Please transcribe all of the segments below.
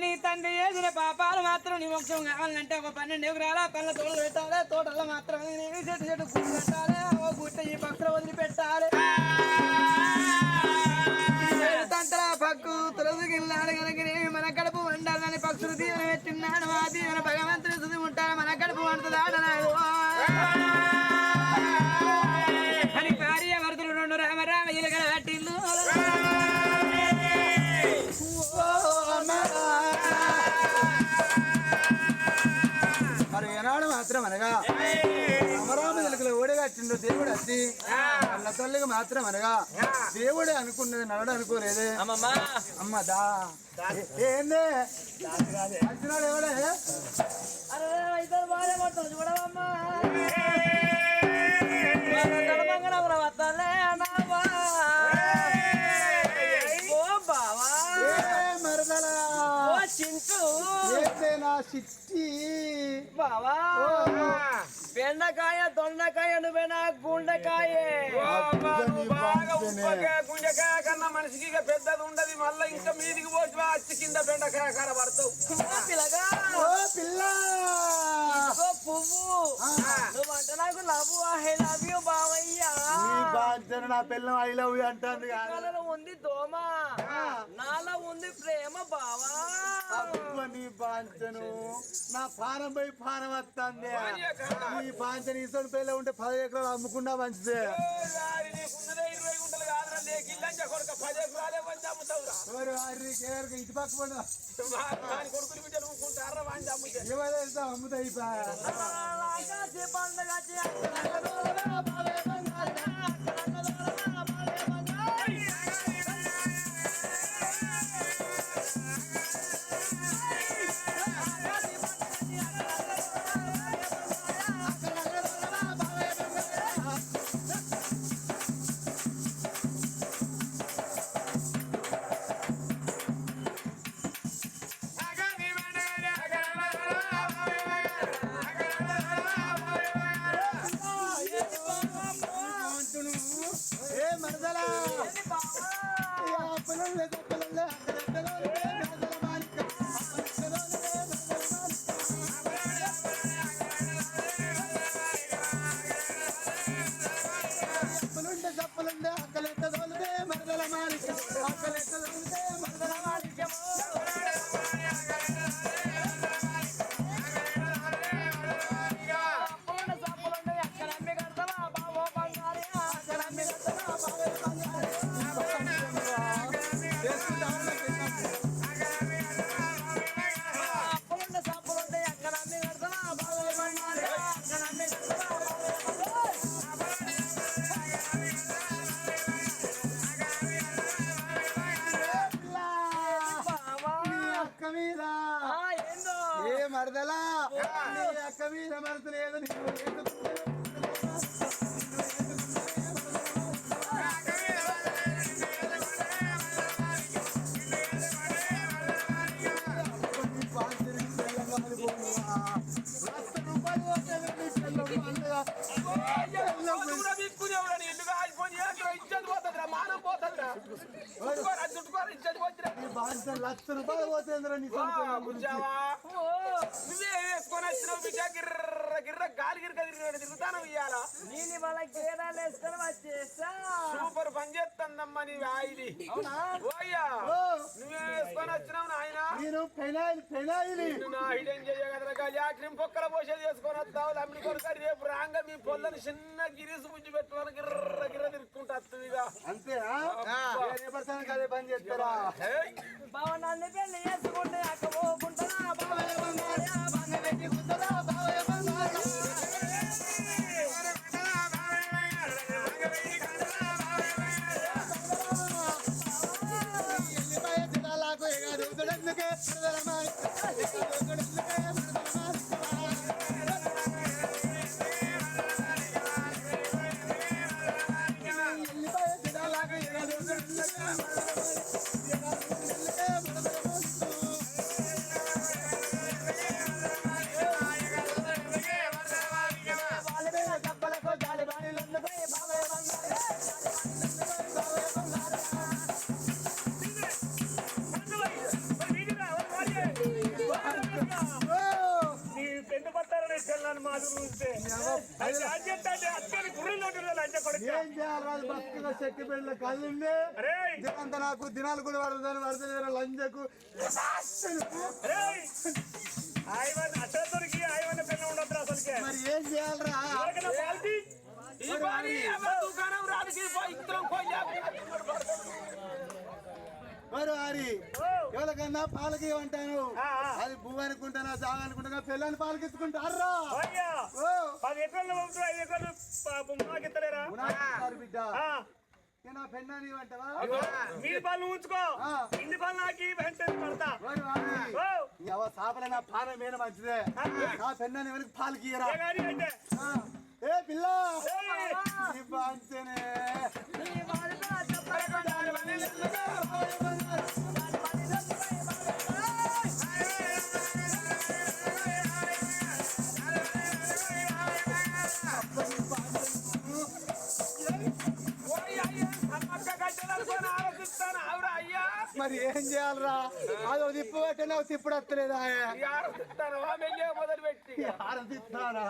నీ తండ్రి చేసిన పాపాలు మాత్రం నీ మోక్షం కావాలంటే ఒక 12 ఎకరాల పళ్ళ తోడు పెట్టాలి. తోటల్లో మాత్రం చెట్టు చెట్టు గుడ్డు పెట్టాలి. ఓ గుట్ట ఈ పక్కన వదిలిపెట్టాలి. తంత్ర పక్కు తులసిగిల్లాడు కనుక మన కడుపు వండాలని పక్షులు దీవెన పెట్టినాడు. ఆ దీవెన భగవంతుని తుది ఉంటాడు. మన కడుపు వండుతాడు అని భార్య వరదలు 2 రామ రామ ఇలగల కట్టిల్లు. మరి ఏనాడు మాత్రం అనగా అమరామ ఎలుకలు ఓడగట్టిండు దేవుడు వచ్చి అన్న తల్లికి మాత్రం అనగా దేవుడే అనుకున్నది నడడు అనుకోలేదే. అమ్మదా ఏందే వచ్చినాడు ఎవడే? చూడవమ్మా చింటూ నా చిట్టి బావా బెండకాయ దొండకాయ నువ్వేనా గుండెకాయ గుండెకాయ కన్నా మనిషికి ఇక పెద్దది ఉండదు. మళ్ళీ ఇంకా మీదికి పోసి అచ్చి కింద బెండకాయ కర పడతావు. పిల్లగా పిల్ల పువ్వు నువ్వంటే నాకు లవ్ ఐ లవ్ యూ బావయ్యా. నా పిల్లం ఐ లవ్ యూ అంటుంది. ఉంది దోమ నాలో ఉంది ప్రేమ బావా. నీ బాంచను నా పానం పోయి పానం వస్తుంది. ఈ బాంచను ఇసోని పిల్ల ఉంటే 10 ఎకరాలు అమ్ముకున్నా మంచిదే. ఇటు పక్క పడ అమ్ముతా చెప్పలుండే అక్కలెట్ట తోలితే మరదల మాలిక అక్కలెట్ట తోలితే మరదల మాలిక మరదలా అక్క మీద మనసు లేదు. లక్ష రూపాయలు పోతేంద్రా నువ్వే వేసుకొని వచ్చినావు బిడ్డ. గిర్ర గిర్ర గాలి గిర్ర తిరుగుతాను ఇయ్యాల. నేను వాళ్ళ గేరాలు వేసుకొని వచ్చేస్తా. సూపర్ పని చేస్తుందమ్మా నీ వాయిది. ఓయ్యా నువ్వే వేసుకొని వచ్చినావు నాయన. నేను హిడెన్ చేయగలరా పొక్కల పోసేది వేసుకొని వస్తావు. అమ్మిడి కొడుకు రేపు రాంగ మీ పొల్లని చిన్న గిరీసు పుంజి పెట్టుకొని గిర్ర గిర్ర తిరుక్కుంటా వస్తుందిగా. అంతేనా? అదే పని చేస్తారా? బావ నన్ను పెళ్లి చేసుకుంటే అక్క పోకుంటారా? అని మాది చూస్తే అత్తని గుర్రెలు లంచ కొడుకు ఏం చేయాలి రాదు బతుకున్న చెట్టు బిడ్డల కళ్ళుండే అరే అంత నాకు దినాలు కూడా పడుతుంది పడుతుంది లంజకు అట్ట దొరికి ఆయన పిల్ల ఉండదు అసలుకే మరి ఏం చేయాలరా దుకాణం రాడికి ఇద్దరం మరి వారి ఎవరికన్నా పాలకి అంటాను అది పువ్వు అనుకుంటానా జాగ అనుకుంటానా పిల్లని పాలకిచ్చుకుంటారా 10 ఎకరాలు 5 ఎకరాలు ఇస్తలేరా బిడ్డ నా పెన్నాని అంటావా మీ పాలు ఉంచుకో ఇన్ని పాలు నాకి వెంటనే పడతా సాపలే నా పాన మీద మంచిదే నా పెన్నాని ఎవరికి పాలకి ఇయ్యరా అంటే ఏ పిల్ల బాంచనే మరి ఏం చేయాలరా అదో తిప్పు పెట్టినా తిప్పుడు వస్తలేదా మొదలు పెట్టి ఆరతిస్తానా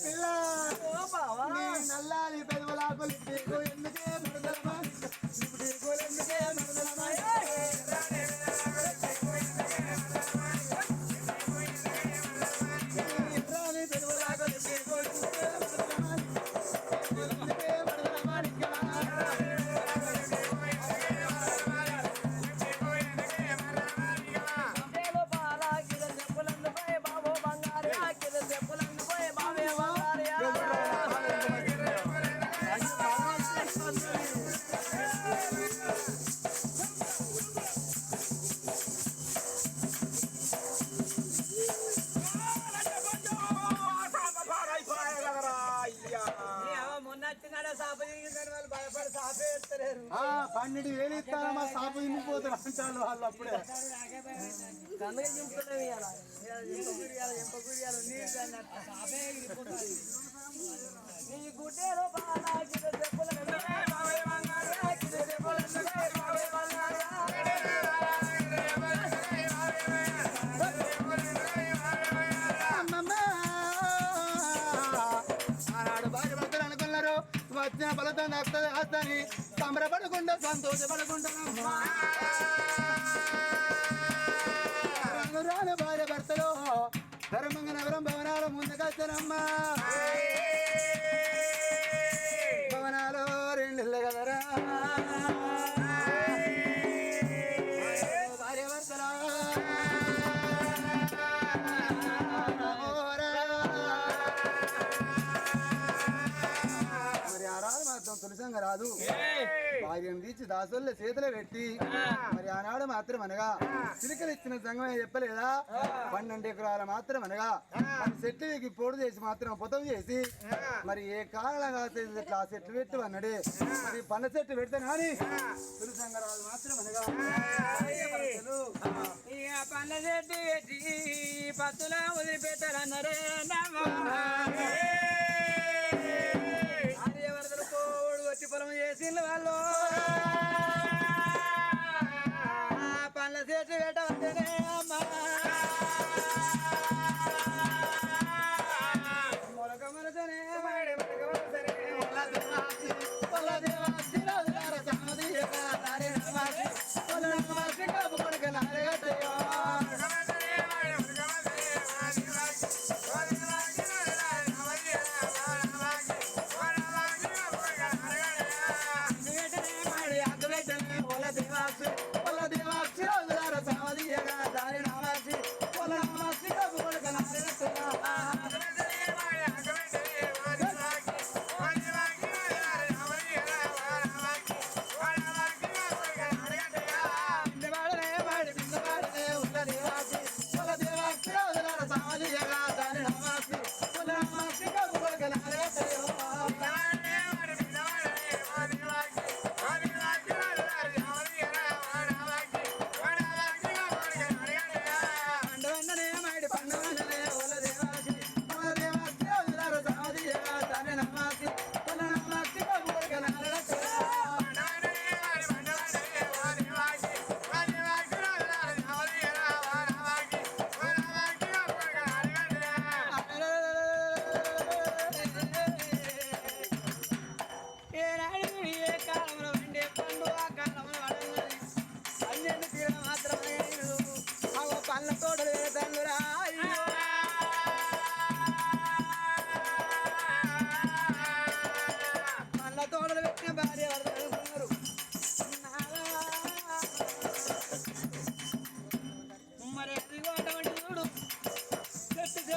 పిల్ల నల్లాలి పెదవులాకులు ఎందుకే మరదలమా ఎందుకే మరదలమా పన్నెండు వేలు ఇస్తారా మా సాప ఇండిపోతారు అంటారు వాళ్ళు అప్పుడే ఆనాడు భార్య భర్తలు అనుకున్నారు వచ్చిన ఫలితం వస్తుంది సంబరపడకుండా సంతోషపడకుండా రాను భార్య భర్తలు ధర్మంగా నగరం భవనాలు ముందుకొచ్చారమ్మా భవనాలు 2 ఇళ్ళు కదరా భార్య భర్తలు తులసంగా రాదు భార్యను తీర్చి దాసుల చేతులు పెట్టి మరి ఆనాడు మాత్రం అనగా చిలుకలు ఇచ్చిన సంగమే చెప్పలేదా 12 ఎకరాలు మాత్రం అనగా చెట్లుకి పొడు చేసి మాత్రం పొతం చేసి మరి ఏ కారణంగా ఇట్లా చెట్లు పెట్టు అన్నాడే మరి పండ్ల చెట్టు పెడితే నాని తులసంగా రాదు మాత్రం అనగా పండ్ల చెట్టు పెట్టి పత్తులా వదిలిపెట్టాలన్నారే వచ్చి పొలం చేసిండు వాళ్ళు పండ్ల చెట్టు పెట్టవద్దనే అమ్మా మొలక మనసనే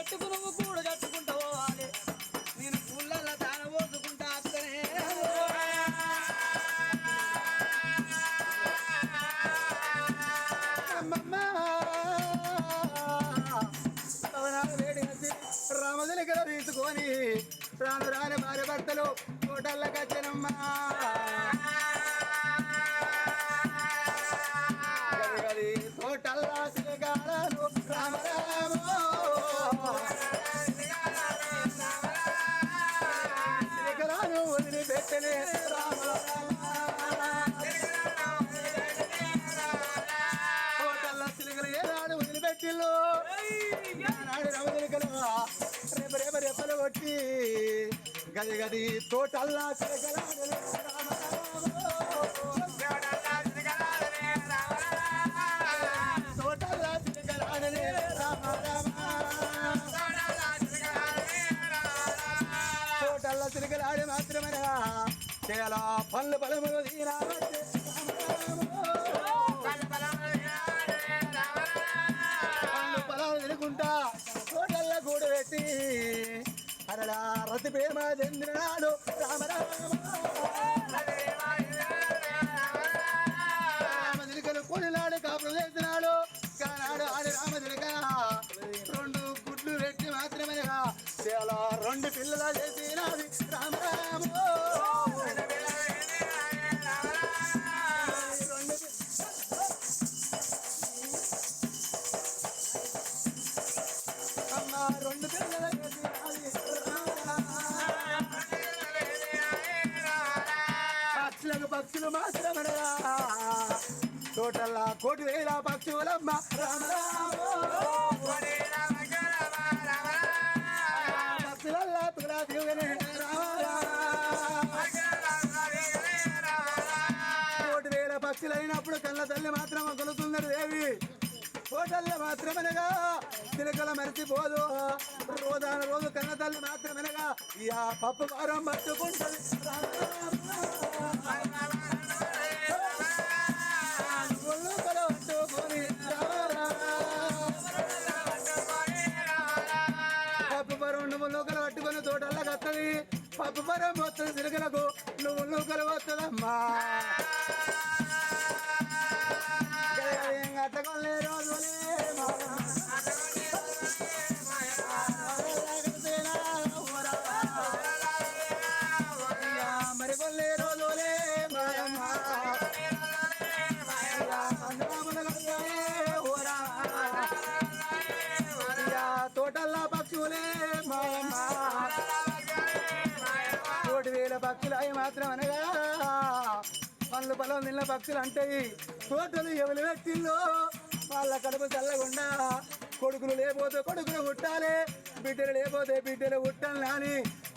చెట్టుకు నువ్వు కూడు కట్టుకుంటావో అదే నేను పుల్లల తాన పోసుకుంటా అత్తనే రామదుని గల తీసుకొని రాను రాని భార్య భర్తలు తోటల్ల కచ్చనమ్మా తోటల్లా సిలగాలను రామరామో సిలగలను వదిలిపెట్టలే తోటల్లా సిలగలు ఏనాడు వదిలిపెట్టిల్లు నాడు రమదునికలు రేపు రేపు రెప్పలు కొట్టి గది గది తోటల్లా సిలగలను తోటల్లా సిలగలాడలే రామ రామ తోటల్లా సిలగలాడి మాత్రమేనా చేయాల పళ్ళు బలములు తీరాబట్టే పళ్ళు పొలాలు తినుకుంటా తోటల్లా గూడు పెట్టి అరడా రతి ప్రేమ చెందినాడు రామదిలికలు కొనినాడు కాపులు చేసినాడు కానాడు ఆడి రామదిలిక రెండు గుడ్లు పెట్టి మాత్రమేగా చాలా రెండు పిల్లల చేసినది రామరామో అమ్మ రెండు పిల్లల పక్షులకు పక్షులు మాత్రమనగా తోటల్లా 1,000 పక్షులమ్మ పక్షులల్లా తులా దిగుగనే 1,000 పక్షులైనప్పుడు కళ్ళ తల్లి మాత్రం కొలుతున్నది దేవి తోటల్లో మాత్రమనగా చిలకల మరిచిపోదు రోజాన రోజు కన్న తల్లి మాత్రమనగా ఈ ఆ పప్పు కారం పట్టుకుంటది పప్పు పరం నువ్వు నూకలు పట్టుకుని తోటల్లా కత్తది పప్పు పరం వస్తుంది చిలకలకు నువ్వు నూకలు వస్తుందమ్మా అట్టకొల్లే రోజులే మరి కొల్లే రోజులే తోటల్లా పక్షులే 1,000 పక్షులు అవి మాత్రం అనగా పళ్ళు పొలం నిన్న పక్షులు అంటాయి తోటలు ఎవరు వ్యక్తుల్లో వాళ్ళ కడుపు చల్లకుండా కొడుకులు లేకపోతే కొడుకులు పుట్టాలి బిడ్డలు లేకపోతే బిడ్డలు పుట్టాలి అని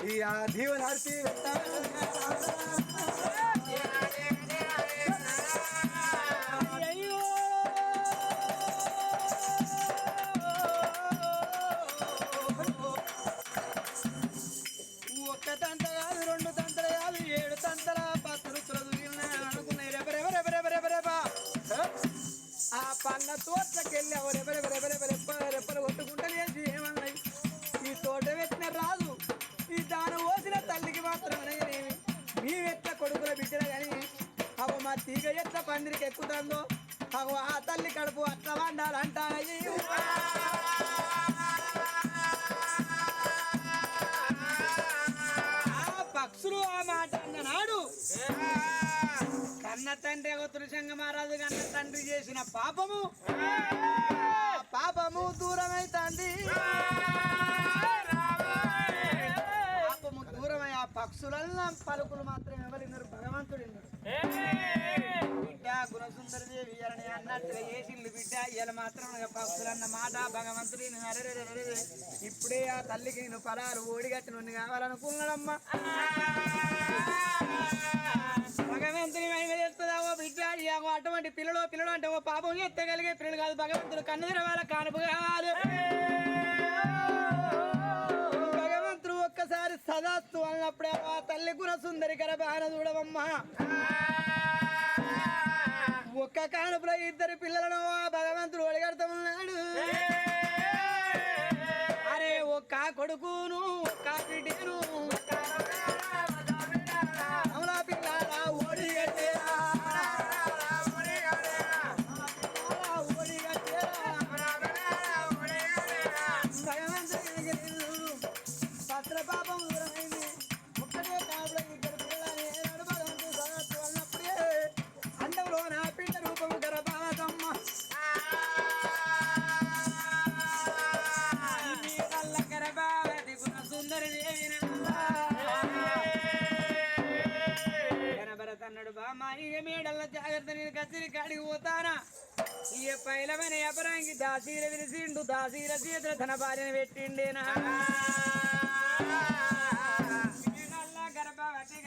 ఈ ఆ దీవనార్తి ఒక్క తంత కాదు 2 తంతలు కాదు 7 తంతల పత్రుతులు అనుకున్నాయి రెపరెపరెపరెపరెపరెపా ఆ పన్న తోటకెళ్ళి రెప్పలు కొట్టుకుంటా లేచి ఏమన్నాయి ఈ తోట పెట్టిన రాదు ఈ దాని ఓసిన తల్లికి మాత్రమే మేమెట్ల కొడుకుల బిడ్డలు కానీ అవు మా తీగ ఎట్ల పందిరికి ఎక్కుతుందో అవు ఆ తల్లి కడుపు అట్లా వండాలంటాయి పక్షులు ఆ మాట అన్ననాడు కన్న తండ్రి తులసింగ మహారాజు కన్న తండ్రి చేసిన పాపము దూరమైతుంది పాపము దూరమై ఆ పక్షులన్నా పలుకులు మాత్రం ఎవరిన్నారు భగవంతుడు బిడ్డ గుణసుందరి దేవి అని అన్నట్టుగా చేసిండు బిడ్డ ఇలా మాత్రం పక్షులన్న మాట భగవంతుడు ఇప్పుడే ఆ తల్లికి నేను ఫలాలు ఓడిగట్టి నుండి కావాలనుకున్నాడమ్మా భగవంతుని మహిమ చేస్తుందావో బిడ్డ అటువంటి పిల్లలు అంటే ఓ పాపం ఎత్తగలిగే పిల్లలు కాదు భగవంతుడు కన్ను తెరవాల కానుపు కావాలి భగవంతుడు ఒక్కసారి సదాస్తు అన్నప్పుడే ఆ తల్లి గుణ సుందరి గర్భాన చూడవమ్మా ఒక్క కానుపులో 2 పిల్లలను ఆ భగవంతుడు ఒడిగడుతున్నాడు అరే జాగ్రత్త నేను కత్తిని కాడికి పోతానా ఇక పైలమైన ఎపరానికి దాసీల విరిసిండు దాసీల చేతుల తన భార్యను పెట్టిండేనా గర్భవతి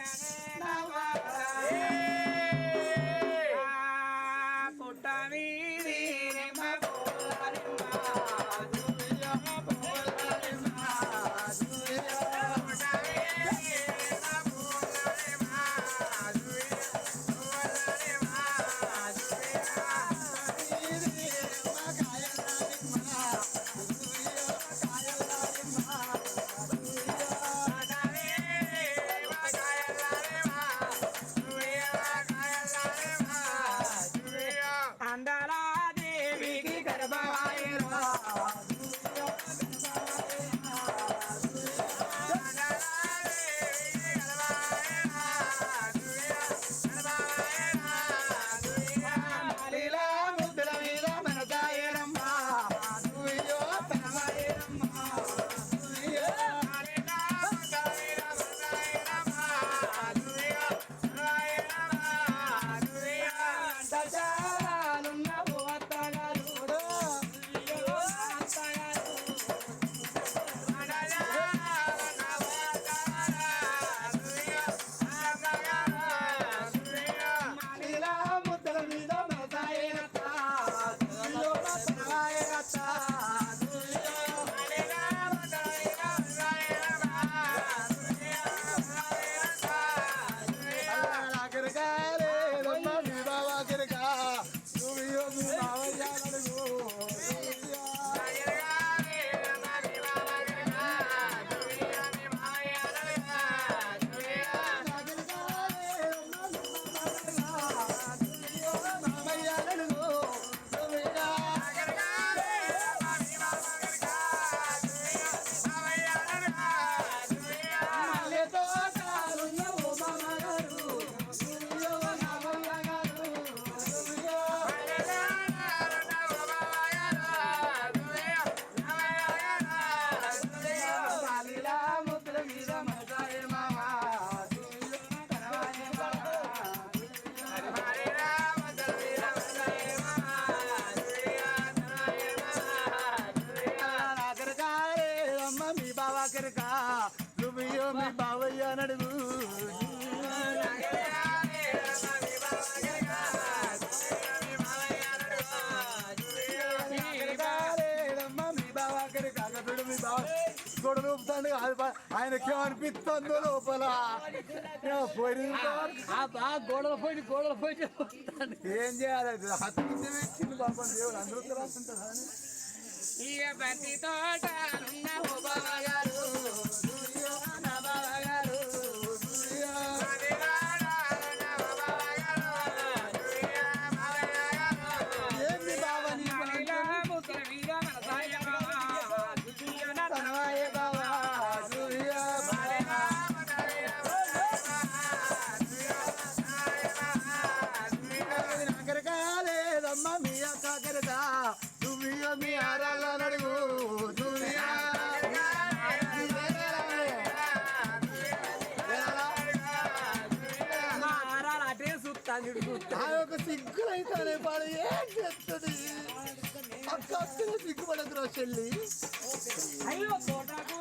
పుట్ట మీది మీ బావయ్య నడుగు గొడవ ఊపుతాడు ఆయనకి ఏమనిపిస్తుందో లోపల గోడలు పోయి ఏం చేయాలి హత్య పెట్టింది పాపం దేవుడు అందరూ రాస్తుంటారా ఇక బంతి తోట బావగారు మీ ఆరాల నడుగు అటే చూస్తాను ఒక సిగ్గులు అయితే పాడు ఏం చేస్తుంది అక్క సిగ్గుపడదు చెల్లి అయ్యో తోటకు